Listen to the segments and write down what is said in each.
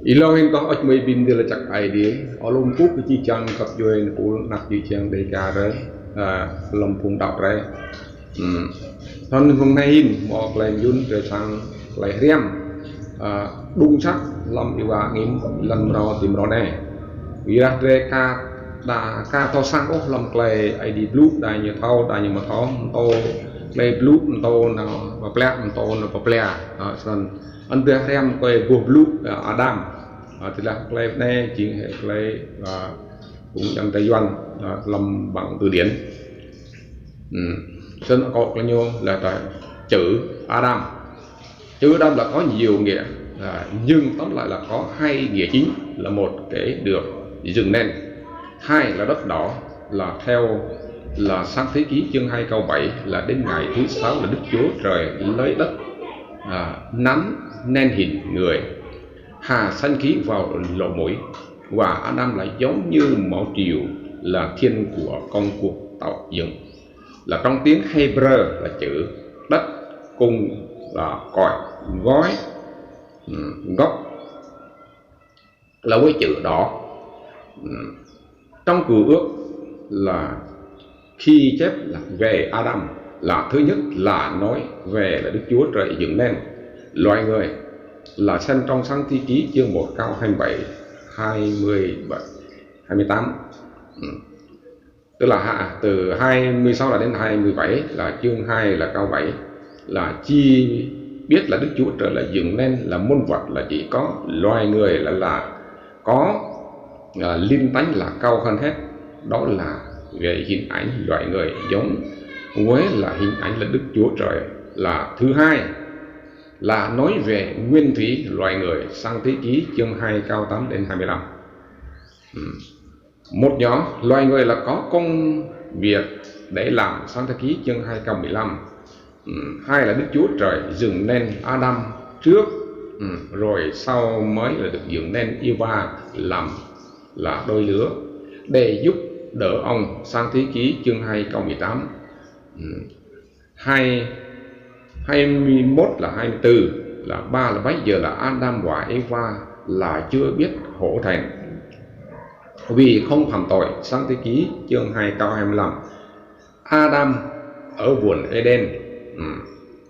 Ilongin ko ot may bindil chak ID olum pu chi chang kap join pul nak chi chang de ka re lom phung đạo re thon hôm nay in mo klem yun re sang klai riam đung sắc lom iwa ngim lần ro tìm ro ne vira re ka da ka to sang o lom klai ID blue da như thau da như mà thau to klai blue to na ma plek to na pa plek san anh đưa em coi gồm lúc Adam thì là play này chỉ hệ play cũng trong Tây Doan làm bằng từ điển chân có bao nhiêu là chữ Adam là có nhiều nghĩa nhưng tóm lại là có hai nghĩa chính là một cái được dựng nên, hai là đất đỏ là theo là sang thế ký chương 2 câu 7 là đến ngày thứ 6 là Đức Chúa Trời lấy đất nắm nên hình người hà sanh khí vào lỗ mũi và Adam lại giống như mẫu triều là thiên của con cuộc tạo dựng, là trong tiếng Hebrew là chữ đất cùng là cõi gói gốc là với chữ đỏ. Trong cựu ước là khi chép là về Adam là thứ nhất là nói về là Đức Chúa Trời dựng nên loài người, là xem trong sáng thế ký chương 1 câu 27 28 tức là từ 26 là đến 27 là chương 2 là câu 7 là chi biết là Đức Chúa Trời là dựng nên là muôn vật là chỉ có loài người là có linh tánh là cao hơn hết, đó là về hình ảnh loài người giống với là hình ảnh là Đức Chúa Trời. Là thứ hai là nói về nguyên thủy loài người sang thế ký chương 2 câu 8 đến 25. Một nhóm loài người là có công việc để làm sang thế ký chương 2 câu 15. Hai là Đức Chúa Trời dựng nên Adam trước rồi sau mới là được dựng nên Eva làm là đôi lứa để giúp đỡ ông sang thế ký chương 2 câu 18. 21 là 24 là 3 là bây giờ là Adam và Eva là chưa biết hổ thẹn vì không phạm tội sang thế ký chương 2 câu 25. Adam ở vườn Eden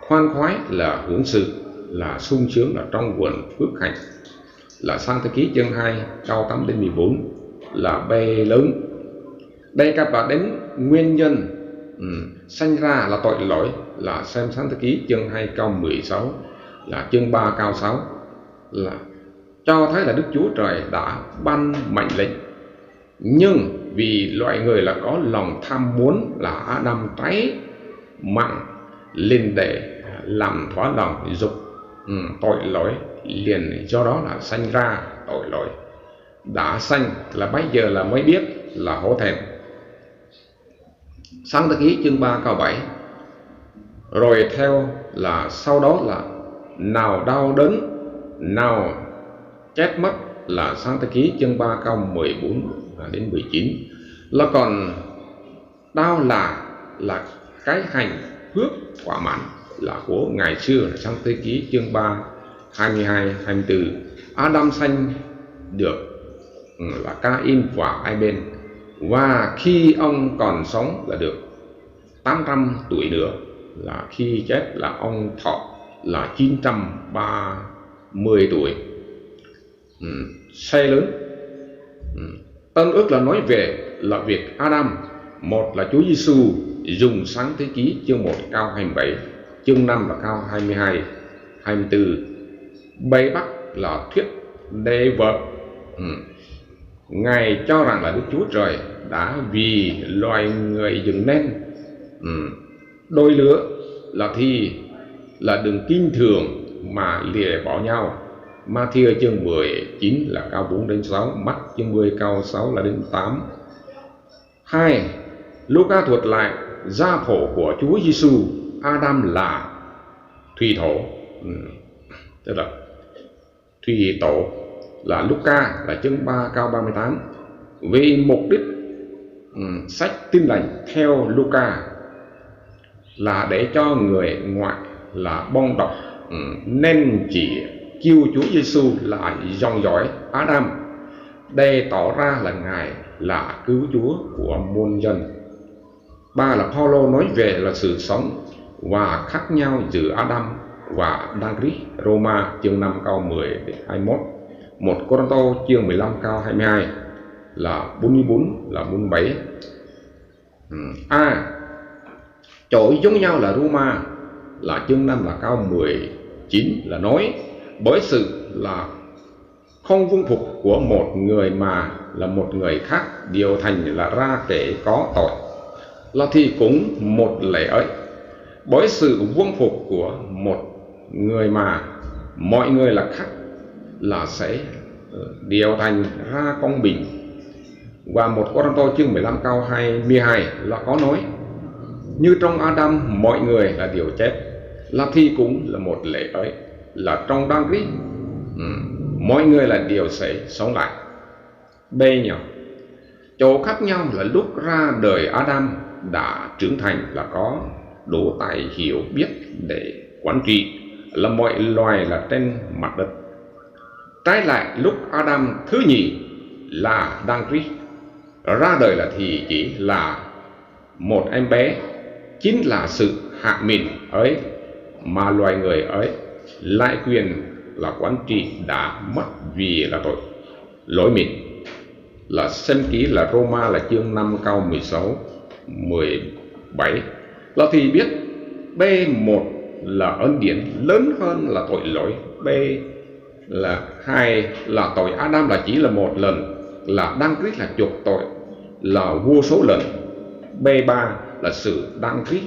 khoan khoái là hưởng sự là sung sướng là trong vườn phước hạnh là sang thế ký chương 2 câu 8 đến 14 là bê lớn. Đây các bạn đến nguyên nhân sanh ra là tội lỗi là xem sáng thế ký chương 2 câu 16 là chương 3 câu 6 là cho thấy là Đức Chúa Trời đã ban mệnh lệnh, nhưng vì loại người là có lòng tham muốn là Adam trái mặn lên để làm thỏa lòng dục tội lỗi, liền do đó là sanh ra tội lỗi. Đã sanh là bây giờ là mới biết là hổ thẹn. Sáng thế ký chương 3 câu 7 rồi theo là sau đó là nào đau đớn nào chết mất là sáng thế ký chương 3 câu 14 đến 19 là còn đau là cái hành phước thỏa mãn là của ngày xưa là sáng thế ký chương 3 22 24. Adam sanh được là Cain và Abel, và khi ông còn sống là được 800 tuổi nữa, là khi chết là ông thọ là 930 tuổi. Say lớn. Tân ước là nói về là việc Adam. Một là Chúa Giêsu dùng sáng thế ký chương 1 câu 27, chương 5 là câu 22 24 Bày bắt là thuyết đế vợ. Ngài cho rằng là Đức Chúa Trời đã vì loài người dựng nên đôi lứa là thì là đừng kinh thường mà lìa bỏ nhau. Ma-thi-ơ chương 19 là câu 4 đến 6, Mắc chương 10 câu 6 là đến 8. 2. Luca thuật lại gia phổ của Chúa Giêsu. Adam là thủy thổ, tức là thủy tổ là Luca là chương 3 câu 38. Vì mục đích sách Tin Lành theo Luca là để cho người ngoại là bon đọc nên chỉ kêu Chúa Giêsu là dòng dõi Adam, đây tỏ ra là Ngài là cứu Chúa của muôn dân. Ba là Phaolô nói về là sự sống và khác nhau giữa Adam và Đăng Christ, Roma chương 5 câu 10 đến 21, 1 Cô-rinh-tô chương 15 câu 22 là 44 là 47. Chỗ giống nhau là Roma là chương 5 là câu 19 là nói bởi sự là không vâng phục của một người mà là một người khác điều thành là ra kẻ có tội, là thì cũng một lẽ ấy. Bởi sự vâng phục của một người mà mọi người là khác là sẽ điều thành ra công bình. Và 1 Cô-rinh-tô chương 15 câu 22 là có nói như trong Adam mọi người là điều chết, là thì cũng là một lẽ ấy, là trong Đăng Christ mọi người là điều sẽ sống lại. B nhỏ chỗ khác nhau là lúc ra đời Adam đã trưởng thành là có đủ tài hiểu biết để quản trị là mọi loài là trên mặt đất. Trái lại lúc Adam thứ nhì là Đăng Christ ra đời là thì chỉ là một em bé, chính là sự hạ mình ấy mà loài người ấy lại quyền là quản trị đã mất vì là tội lỗi mình. Là xem ký là Roma là chương 5 câu 16 17 là thì biết B1 là ân điển lớn hơn là tội lỗi, B là 2 là tội Adam là chỉ là một lần, là Đăng Christ là chuộc tội là vô số lần, B3 là sự Đăng Christ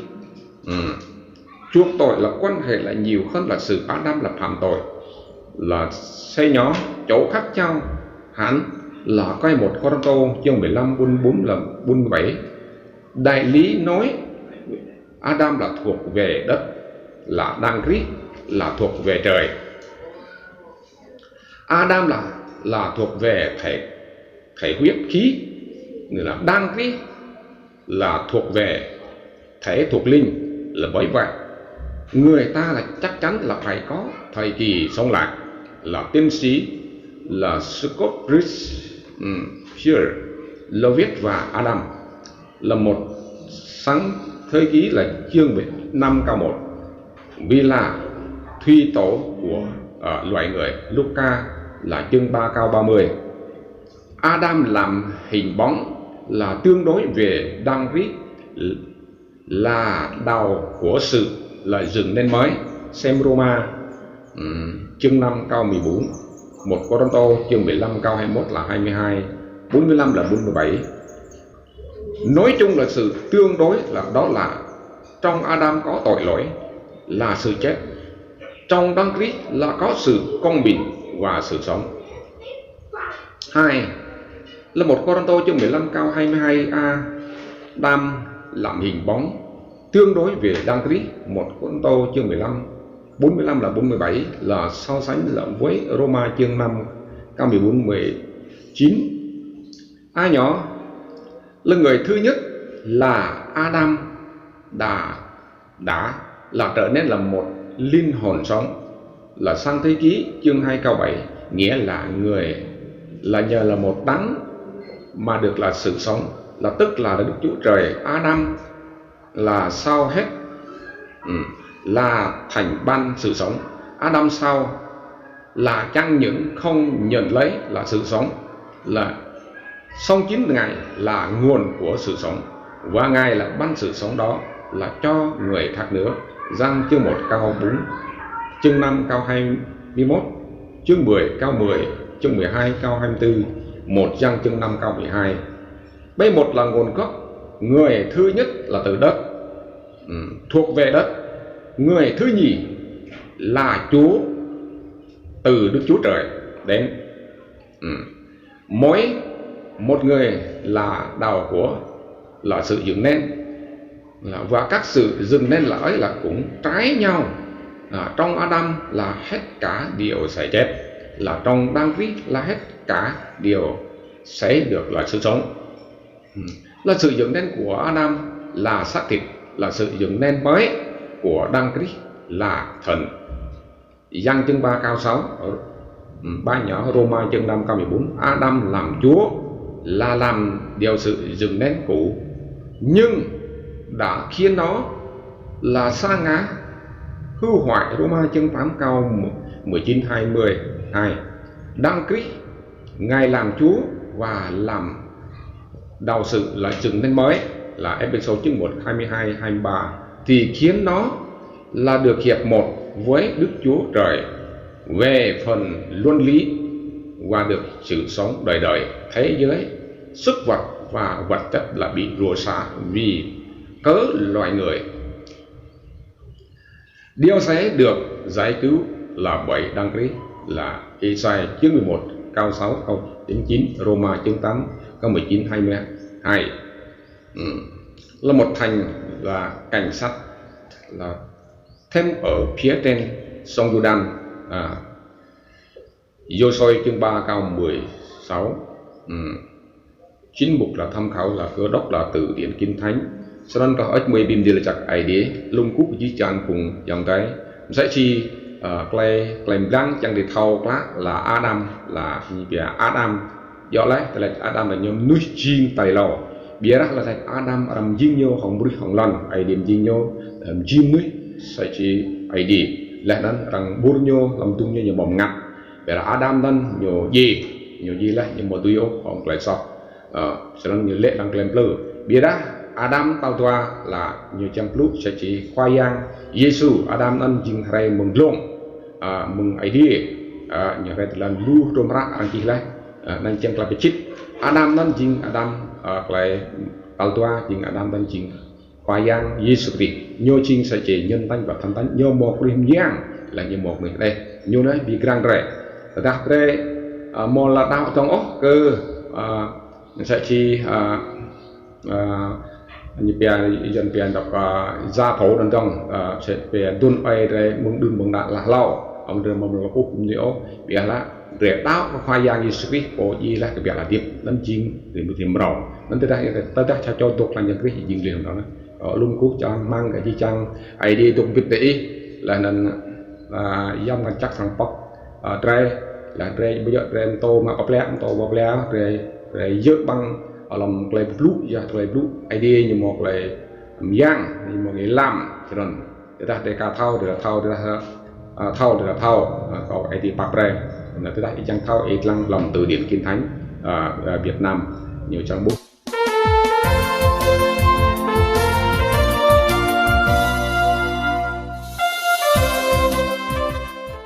chuộc tội là quan hệ là nhiều hơn là sự Adam là phạm tội. Là xây nhỏ chỗ khác nhau hẳn là coi 1 Cô-rinh-tô chương 15 44 là 47. Đại lý nói Adam là thuộc về đất, là Đăng Christ là thuộc về trời. Adam là thuộc về thể huyết khí, nghĩa là Đăng Christ là thuộc về thể thuộc linh. Là bởi vậy người ta là chắc chắn là phải có thời kỳ sống lại. Là tiến sĩ là Scott Fisher Lovett và Adam là một sáng thời ký là chương 5 câu 1 vì là thuy tổ của loài người, Luca là chương 3 câu 30. Adam làm hình bóng là tương đối về Đăng Christ là đầu của sự là dựng nên mới, xem Roma chương 5 câu 14, 1 Cô-rinh-tô chương 15 câu 21 là 22, 45 là 47. Nói chung là sự tương đối là đó là trong Adam có tội lỗi là sự chết, trong Đăng Christ là có sự công bình và sự sống. 2 là 1 Cô-rinh-tô chương 15 câu 22a Adam làm hình bóng tương đối về Đăng Christ, 1 Cô-rinh-tô chương 15 45 là 47 là so sánh lẫn với Roma chương 5 câu 14 19. A nhỏ là người thứ nhất là Adam đã là trở nên là một linh hồn sống, là sang thế ký chương 2 câu 7, nghĩa là người là nhờ là một đấng mà được là sự sống, là tức là Đức Chúa Trời. Adam là sau hết là thành ban sự sống. Adam sau là chẳng những không nhận lấy là sự sống, là song chính Ngài là nguồn của sự sống, và Ngài là ban sự sống đó là cho người khác nữa. Giăng chương 1 câu 4, chương 5 câu 21, chương 10 câu 10, chương 12 câu 24, 1 Giăng chương 5 câu 12. B1 là nguồn gốc, người thứ nhất là từ đất, thuộc về đất. Người thứ nhì là Chúa, từ Đức Chúa Trời đến. Mỗi một người là đầu của là sự dựng nên, và các sự dựng nên là ấy là cũng trái nhau. Trong Adam là hết cả điều sẽ chết, là trong Đăng Christ là hết cả điều sẽ được là sự sống. Là sự dựng nên của Adam là xác thịt, là sự dựng nên mới của Đăng Christ là thần. Giăng chương 3 câu 6, bài nhỏ Roma chương 5 câu 14. Adam làm Chúa là làm điều sự dựng nên cũ, nhưng đã khiến nó là sa ngã hư hoại. Roma chương 8 câu 19 22. Đăng Christ Ngài làm Chúa và làm đạo sự là dựng nên mới là Ephesos chương 1 22 23, thì khiến nó là được hiệp một với Đức Chúa Trời về phần luân lý và được sự sống đời đời. Thế giới sức vật và vật chất là bị rủa xả vì cớ loài người. Điều sẽ được giải cứu là bởi Đăng Christ là Esai chương 11 câu 6 câu 9, Roma chương 8 câu 19 22. Là một thành là cảnh sát là thêm ở phía trên sông Jordan. Giô-soi chương 3 câu 16. Chính mục là tham khảo là Cơ Đốc là từ điển Kinh Thánh. Sau đó có ít 10 bìm đi là chắc ai đi lung cúp với chàng cùng dòng cái sẽ chi clay răng chẳng để thâu quá là Adam là bia Adam do lấy là Adam là nhóm núi chim tài lò bia đó là thành Adam dinh nhau hồng bụi hồng lần ai điểm dinh nhau chim núi sẽ chi ai đi là đó rằng bụi nhau làm tung như bom ngặt vậy là Adam đó nhiều gì là nhiều một tuy hồng lại sọc sau đó nhiều lệ đang làm lơ bia đó Adam tao toa là nhiều trăm lúc sẽ chỉ khoai yang Giêsu Adam ăn jing ray mừng lông mừng ai đi nhiều ray là lu trong rác ăn chỉ lại nên chẳng là bị chít Adam ăn jing Adam lại tao toa jing Adam ăn jing khoai yang Giêsu đi nhiều jing sẽ chỉ nhân tánh và thành tánh nhiều một riêng yang là nhiều một người đây nhiều đấy bị grand rẻ đặc đây một là đạo trong ốc cơ sẽ chỉ như dân biển đọc gia phổ đàn trong sẽ về đun ai để mừng đun mừng đạn là lâu ông đưa mong là úp nhiều biển là để táo và khoai giang như sweet của gì là cái biển là điệp đánh chiên thì mình tìm rau nên tới đây cho tục là những cái gì liền đó ở luôn cút cho mang cái chi chăng ai đi tục việc để là nên dòng là chắc thằng bọc tre là tre bây giờ tre tô mà bọc lẽ tre dớt băng ở lòng clay blue idea như một lại giang như một cái làm cho nên để ta để cả thau để thau có idea bạc đây là tới đây chẳng thau ít lăng lòng từ điển Kinh Thánh Việt Nam nhiều trang bút